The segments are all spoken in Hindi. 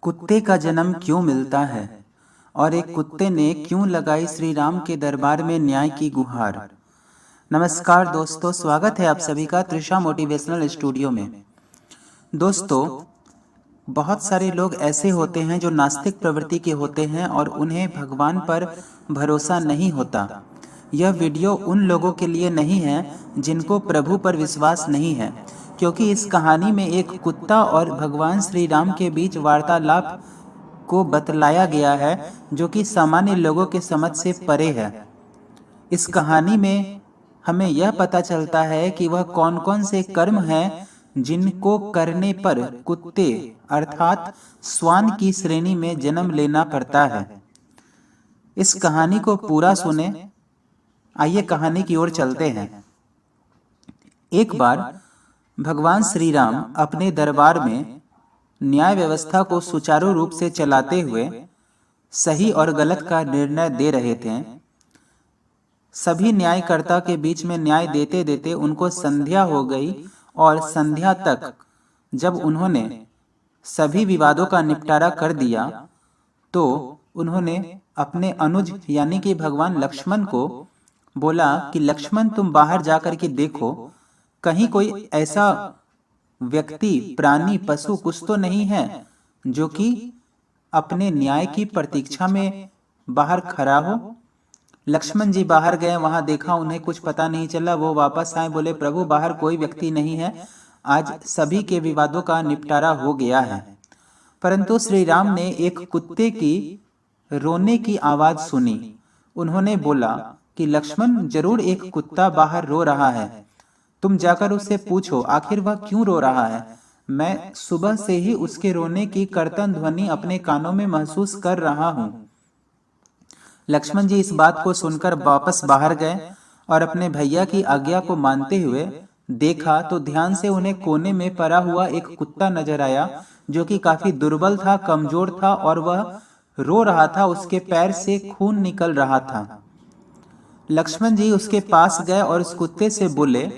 कुत्ते का जन्म क्यों मिलता है और एक कुत्ते ने क्यों लगाई श्री राम के दरबार में न्याय की गुहार। नमस्कार दोस्तों, स्वागत है आप सभी का त्रिशा मोटिवेशनल स्टूडियो में। दोस्तों, बहुत सारे लोग ऐसे होते हैं जो नास्तिक प्रवृत्ति के होते हैं और उन्हें भगवान पर भरोसा नहीं होता। यह वीडियो उन लोगों के लिए नहीं है जिनको प्रभु पर विश्वास नहीं है, क्योंकि इस कहानी में एक कुत्ता और भगवान श्री राम के बीच वार्तालाप को बतलाया गया है जो कि सामान्य लोगों के समझ से परे है। इस कहानी में हमें यह पता चलता है कि वह कौन कौन से कर्म हैं जिनको करने पर कुत्ते अर्थात श्वान की श्रेणी में जन्म लेना पड़ता है। इस कहानी को पूरा सुने। आइए कहानी की ओर चलते हैं। एक बार भगवान श्री राम अपने दरबार में न्याय व्यवस्था को सुचारू रूप से चलाते हुए सही और गलत का निर्णय दे रहे थे। सभी न्यायकर्ता के बीच में न्याय देते देते उनको संध्या हो गई और संध्या तक जब उन्होंने सभी विवादों का निपटारा कर दिया तो उन्होंने अपने अनुज यानी कि भगवान लक्ष्मण को बोला कि लक्ष्मण, तुम बाहर जाकर के देखो कहीं कोई ऐसा व्यक्ति, प्राणी, पशु कुछ तो नहीं है जो कि अपने न्याय की प्रतीक्षा में बाहर खड़ा हो। लक्ष्मण जी बाहर गए, वहां देखा उन्हें कुछ पता नहीं चला। वो वापस आए, बोले प्रभु बाहर कोई व्यक्ति नहीं है, आज सभी के विवादों का निपटारा हो गया है। परंतु श्री राम ने एक कुत्ते की रोने की आवाज सुनी। उन्होंने बोला कि लक्ष्मण, जरूर एक कुत्ता बाहर रो रहा है, तुम जाकर उससे पूछो आखिर वह क्यों रो रहा है। मैं सुबह से ही उसके रोने की कर्तन ध्वनि अपने कानों में महसूस कर रहा हूं। लक्ष्मण जी इस बात को सुनकर वापस बाहर गए और अपने भैया की आज्ञा को मानते हुए देखा तो ध्यान से उन्हें कोने में पड़ा हुआ एक कुत्ता नजर आया जो कि काफी दुर्बल था, कमजोर था और वह रो रहा था। उसके पैर से खून निकल रहा था। लक्ष्मण जी उसके पास गए और उस कुत्ते से बोले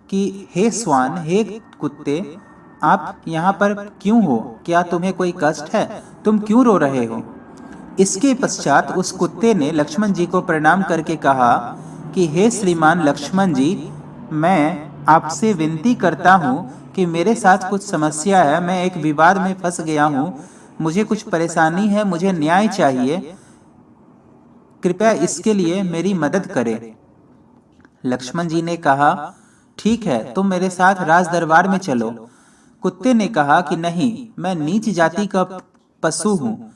कि हे श्वान, हे कुत्ते, आप यहाँ पर क्यों हो? क्या तुम्हें कोई कष्ट है? तुम क्यों रो रहे हो? इसके पश्चात उस कुत्ते ने लक्ष्मण जी को प्रणाम करके कहा कि हे श्रीमान लक्ष्मण जी, मैं आपसे विनती करता हूँ कि मेरे साथ कुछ समस्या है, मैं एक विवाद में फंस गया हूँ, मुझे कुछ परेशानी है, मुझे न्याय चाहिए, कृपया इसके लिए मेरी मदद करें। लक्ष्मण जी ने कहा ठीक है, तुम मेरे साथ राज दरबार में चलो। कुत्ते ने कहा कि नहीं, मैं नीच जाति का पशु हूँ,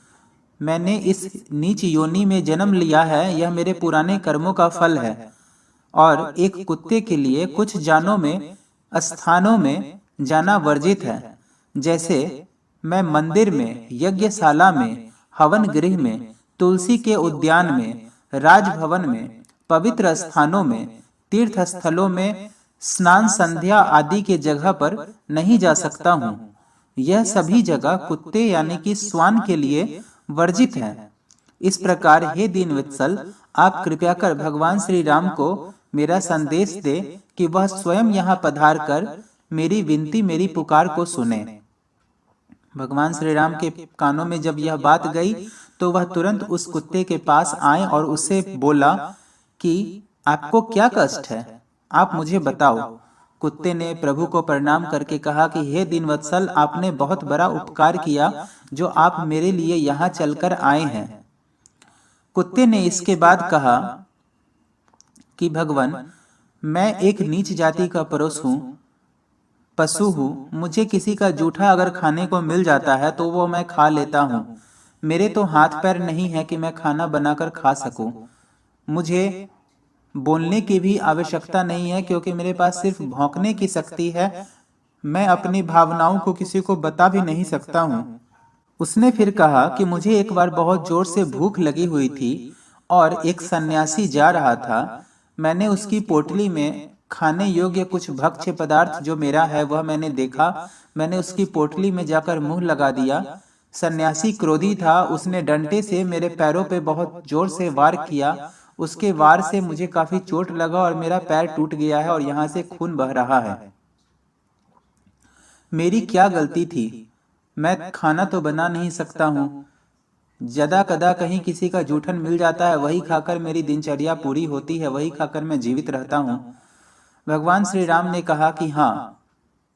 मैंने इस नीच योनि में जन्म लिया है, यह मेरे पुराने कर्मों का फल है और एक कुत्ते के लिए कुछ जानों में स्थानों में जाना वर्जित है। जैसे मैं मंदिर में, यज्ञशाला में, हवन गृह में, तुलसी के उद्यान में, राजभवन में, पवित्र स्थानों में, तीर्थ स्थलों में, स्नान संध्या आदि के जगह पर नहीं जा सकता हूँ। यह सभी जगह कुत्ते यानी कि श्वान के लिए वर्जित है। इस प्रकार हे दीनवत्सल, आप कृपया कर भगवान श्री राम को मेरा संदेश दे कि वह स्वयं यहाँ पधार कर मेरी विनती, मेरी पुकार को सुने। भगवान श्री राम के कानों में जब यह बात गई तो वह तुरंत उस कुत्ते के पास आए और उससे बोला कि आपको क्या कष्ट है, आप मुझे बताओ। कुत्ते ने प्रभु को प्रणाम करके कहा कि हे दीनवत्सल, आपने बहुत बड़ा उपकार किया जो आप मेरे लिए यहाँ चलकर आए हैं। कुत्ते ने इसके बाद कहा कि भगवान, मैं एक नीच जाति का पशु हूँ, मुझे किसी का जूठा अगर खाने को मिल जाता है तो वो मैं खा लेता हूँ। मेरे तो हाथ पैर नहीं है कि मैं खाना बनाकर खा सकूं। मुझे बोलने की भी आवश्यकता नहीं है क्योंकि मेरे पास सिर्फ भौंकने की शक्ति है। मैं अपनी भावनाओं को किसी को बता भी नहीं सकता हूँ। उसने फिर कहा कि मुझे एक बार बहुत जोर से भूख लगी हुई थी और एक सन्यासी जा रहा था। मैंने उसकी पोटली में खाने योग्य कुछ भक्ष्य पदार्थ जो मेरा है वह मैंने देखा। मैंने उसकी पोटली में जाकर मुंह लगा दिया। सन्यासी क्रोधी था, उसने डंडे से मेरे पैरों पे बहुत जोर से वार किया। उसके वार से मुझे काफी चोट लगा और मेरा पैर टूट गया है और यहाँ से खून बह रहा है। मेरी क्या गलती थी? मैं खाना तो बना नहीं सकता हूँ, जदा कदा कहीं किसी का जूठन मिल जाता है, वही खाकर मेरी दिनचर्या पूरी होती है, वही खाकर मैं जीवित रहता हूँ। भगवान श्री राम ने कहा कि हाँ,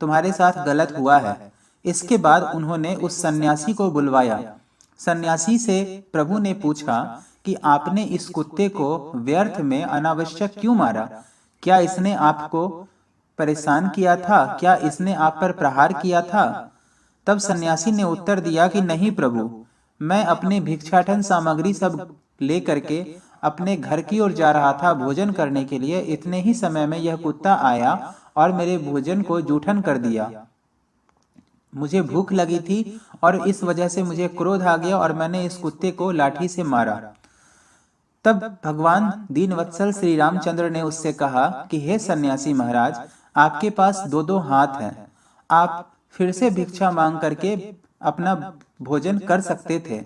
तुम्हारे साथ गलत हुआ है। इसके बाद उन्होंने उस सन्यासी को बुलवाया। सन्यासी से प्रभु ने पूछा कि आपने इस कुत्ते को व्यर्थ में अनावश्यक क्यों मारा? क्या इसने आपको परेशान किया था? क्या इसने आप पर प्रहार किया था? तब सन्यासी ने उत्तर दिया कि नहीं प्रभु, मैं अपने भिक्षाटन सामग्री सब ले करके अपने घर की ओर जा रहा था भोजन करने के लिए। इतने ही समय में यह कुत्ता आया और मेरे भोजन को जूठन कर दिया। मुझे भूख लगी थी और इस वजह से मुझे क्रोध आ गया और मैंने इस कुत्ते को लाठी से मारा। तब भगवान दीनवत्सल श्री रामचंद्र ने उससे कहा कि हे सन्यासी महाराज, आपके पास दो दो हाथ हैं, आप फिर से भिक्षा मांग करके अपना भोजन कर सकते थे,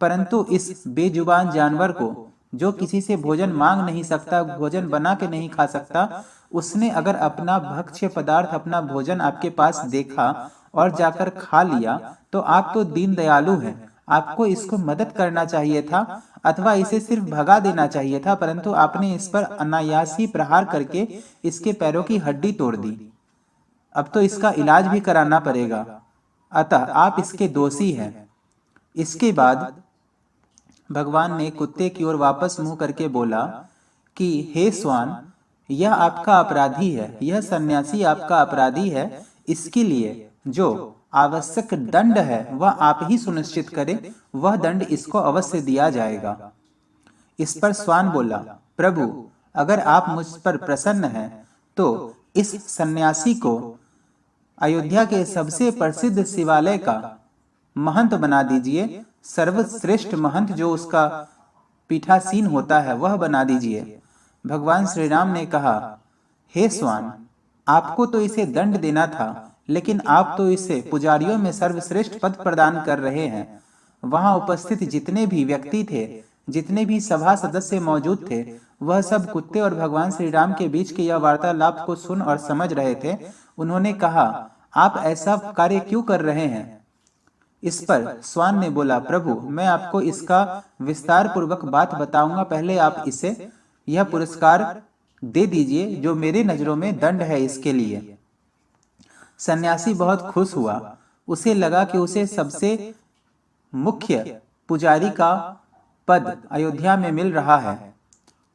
परंतु इस बेजुबान जानवर को, जो किसी से भोजन मांग नहीं सकता, भोजन बना के नहीं खा सकता, उसने अगर अपना भक्ष्य पदार्थ, अपना भोजन आपके पास देखा और जाकर खा लिया, तो आप तो दीन दयालु हैं, आपको इसको मदद करना चाहिए था अथवा इसे सिर्फ भगा देना चाहिए था, परंतु आपने इस पर अनायासी प्रहार करके इसके पैरों की हड्डी तोड़ दी। अब तो इसका इलाज भी कराना पड़ेगा, अतः आप इसके दोषी हैं। इसके बाद भगवान ने कुत्ते की ओर वापस मुंह करके बोला कि हे स्वान, यह आपका अपराधी है, यह सन्यासी आपका अपराधी है। इसके लिए जो आवश्यक दंड है वह आप ही सुनिश्चित करें, वह दंड इसको अवश्य दिया जाएगा। इस पर स्वान बोला, प्रभु, अगर आप मुझ पर प्रसन्न हैं तो इस सन्यासी को अयोध्या के सबसे प्रसिद्ध शिवालय का महंत बना दीजिए। सर्वश्रेष्ठ महंत जो उसका पीठासीन होता है वह बना दीजिए। भगवान श्री राम ने कहा, हे स्वान, आपको तो इसे दंड देना था, लेकिन आप तो इसे पुजारियों में सर्वश्रेष्ठ पद प्रदान कर रहे हैं। वहां उपस्थित जितने भी व्यक्ति थे, जितने भी सभा सदस्य मौजूद थे, वह सब कुत्ते और भगवान श्री राम के बीच के यह वार्तालाप को सुन और समझ रहे थे। उन्होंने कहा, आप ऐसा कार्य क्यों कर रहे हैं? इस पर स्वान ने बोला, प्रभु, मैं आपको इसका विस्तार पूर्वक बात बताऊंगा, पहले आप इसे यह पुरस्कार दे दीजिए जो मेरे नजरों में दंड है इसके लिए। सन्यासी बहुत खुश हुआ। उसे लगा कि उसे सबसे मुख्य पुजारी का पद अयोध्या में मिल रहा है।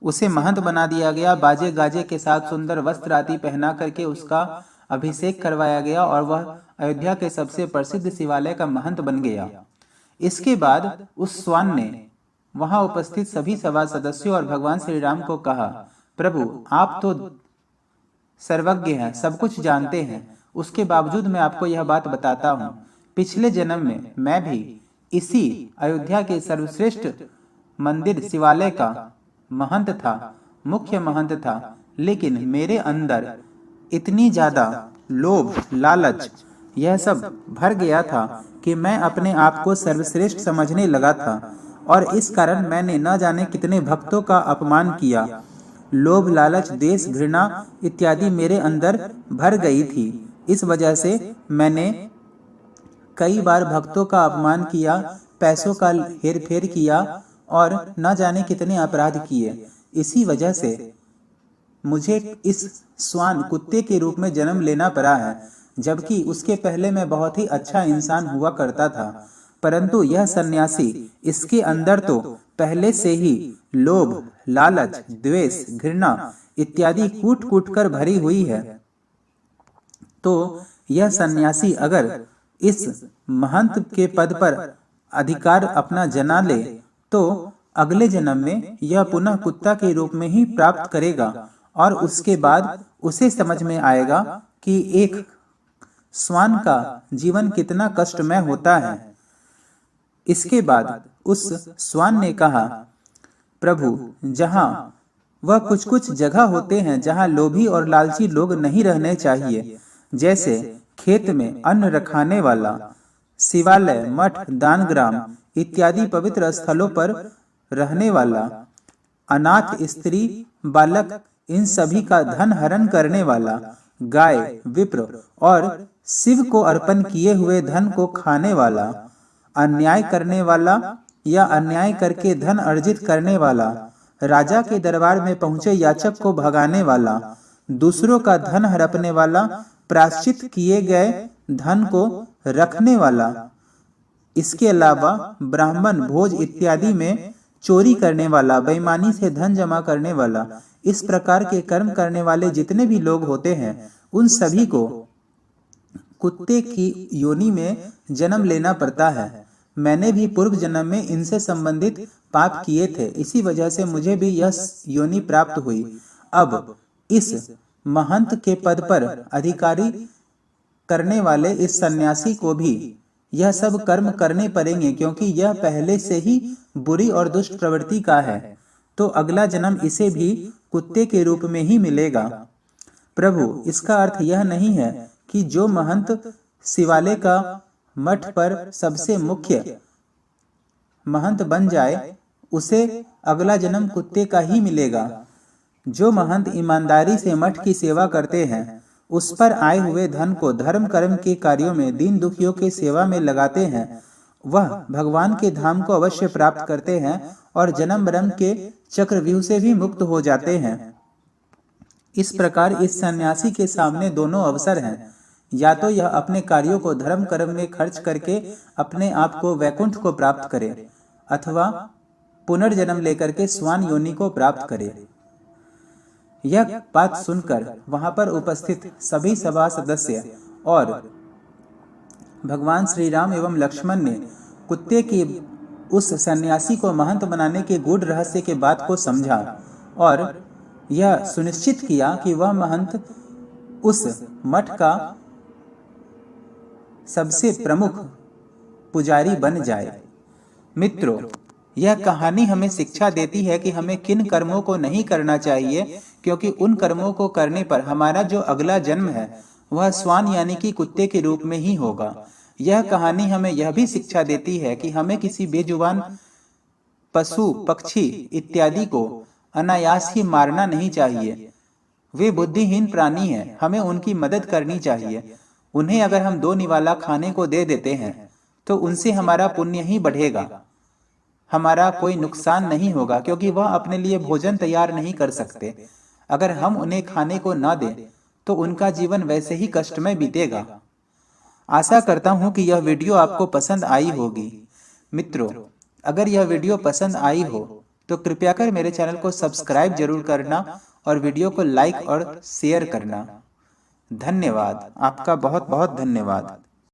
उसे महंत बना दिया गया। बाजे गाजे के साथ सुंदर वस्त्र आदि पहना करके उसका अभिषेक करवाया गया और वह अयोध्या के सबसे प्रसिद्ध शिवालय का महंत बन गया। इसके बाद उस स्वान ने वहां उपस्थित सभी सभा सदस्यों और भगवान श्री राम को कहा, प्रभु, आप तो सर्वज्ञ हैं, सब कुछ जानते हैं, उसके बावजूद मैं आपको यह बात बताता हूँ। पिछले जन्म में मैं भी इसी अयोध्या के सर्वश्रेष्ठ मंदिर शिवालय का महंत था, मुख्य महंत था, लेकिन मेरे अंदर इतनी ज्यादा लोभ, लालच, यह सब भर गया था कि मैं अपने आप को सर्वश्रेष्ठ समझने लगा था और इस कारण मैंने न जाने कितने भक्तों का अपमान किया। लोभ, लालच, द्वेष, घृणा इत्यादि मेरे अंदर भर गई थी। इस वजह से मैंने कई बार भक्तों का अपमान किया, पैसों का हेरफेर किया और न जाने कितने अपराध किए। इसी वजह से मुझे इस स्वान कुत्ते के रूप में जन्म लेना पड़ा है, जबकि उसके पहले मैं बहुत ही अच्छा इंसान हुआ करता था। परंतु यह सन्यासी, इसके अंदर तो पहले से ही लोभ, लालच, द्वेष, घृणा इत्यादि कूट कूट कर भरी हुई है। तो यह सन्यासी अगर इस महंत के पद पर अधिकार अपना जना ले तो अगले जन्म में यह पुनः कुत्ता के रूप में ही प्राप्त करेगा और उसके बाद उसे समझ में आएगा कि एक स्वान का जीवन कितना कष्टमय होता है। इसके बाद उस स्वान ने कहा, प्रभु, जहां वह कुछ कुछ जगह होते हैं जहां लोभी और लालची लोग नहीं रहने चाहिए, जैसे खेत में अन्न रखाने वाला, शिवालय, मठ, दानग्राम इत्यादि पवित्र स्थलों पर रहने वाला, अनाथ स्त्री, बालक, इन सभी का धन हरण करने वाला, गाय, विप्र और शिव को अर्पण किए हुए धन को खाने वाला, अन्याय करने वाला या अन्याय करके धन अर्जित करने वाला, राजा के दरबार में पहुंचे याचक को भगाने वाला, दूसरों का धन हड़पने वाला, प्रायश्चित किए गए धन को रखने वाला, इसके अलावा ब्राह्मण भोज इत्यादि में चोरी करने वाला, बेईमानी से धन जमा करने वाला, इस प्रकार के कर्म करने वाले जितने भी लोग होते हैं उन सभी को कुत्ते की योनि में जन्म लेना पड़ता है। मैंने भी पूर्व जन्म में इनसे संबंधित पाप किए थे, इसी वजह से मुझे भी यह योनि प्राप्त हुई। अब इस महंत के पद पर अधिकारी करने वाले इस सन्यासी को भी यह सब कर्म करने पड़ेंगे, क्योंकि यह पहले से ही बुरी और दुष्ट प्रवृत्ति का है, तो अगला जन्म इसे भी कुत्ते के रूप में ही मिलेगा। प्रभु, इसका अर्थ यह नहीं है कि जो महंत शिवालय का मठ पर सबसे मुख्य महंत बन जाए उसे अगला जन्म कुत्ते का ही मिलेगा। जो महंत ईमानदारी से मठ की सेवा करते हैं, उस पर आए हुए धन को धर्म कर्म के कार्यों में, दीन दुखियों की सेवा में लगाते हैं, वह भगवान के धाम को अवश्य प्राप्त करते हैं और जन्म मरण के चक्रव्यूह से भी मुक्त हो जाते हैं। इस प्रकार इस सन्यासी के सामने दोनों अवसर हैं, या तो यह अपने कार्यों को धर्म कर्म में खर्च करके अपने आप को वैकुंठ को प्राप्त करे, अथवा पुनर्जन्म लेकर के स्वान योनि को प्राप्त करे। यह बात सुनकर वहां पर उपस्थित सभी सभा सदस्य और भगवान श्री राम एवं लक्ष्मण ने कुत्ते की उस सन्यासी को महंत बनाने के गूढ़ रहस्य के बात को समझा और यह सुनिश्चित किया कि वह महंत उस मठ का सबसे प्रमुख पुजारी बन जाए। मित्रों, यह कहानी हमें शिक्षा देती है कि हमें किन कर्मों को नहीं करना चाहिए, क्योंकि उन कर्मों को करने पर हमारा जो अगला जन्म है वह स्वान यानी कि कुत्ते के रूप में ही होगा। यह कहानी हमें यह भी शिक्षा देती है कि हमें किसी बेजुबान पशु पक्षी इत्यादि को अनायास ही मारना नहीं चाहिए। वे बुद्धिहीन प्राणी हैं, हमें उनकी मदद करनी चाहिए। उन्हें अगर हम 2 निवाला खाने को दे देते हैं तो उनसे हमारा पुण्य ही बढ़ेगा, हमारा कोई नुकसान नहीं होगा, क्योंकि वह अपने लिए भोजन तैयार नहीं कर सकते। अगर हम उन्हें खाने को ना दें तो उनका जीवन वैसे ही कष्टमय बीतेगा। आशा करता हूं कि यह वीडियो आपको पसंद आई होगी। मित्रों, अगर यह वीडियो पसंद आई हो तो कृपया कर मेरे चैनल को सब्सक्राइब जरूर करना और वीडियो को लाइक और शेयर करना। धन्यवाद, आपका बहुत बहुत धन्यवाद।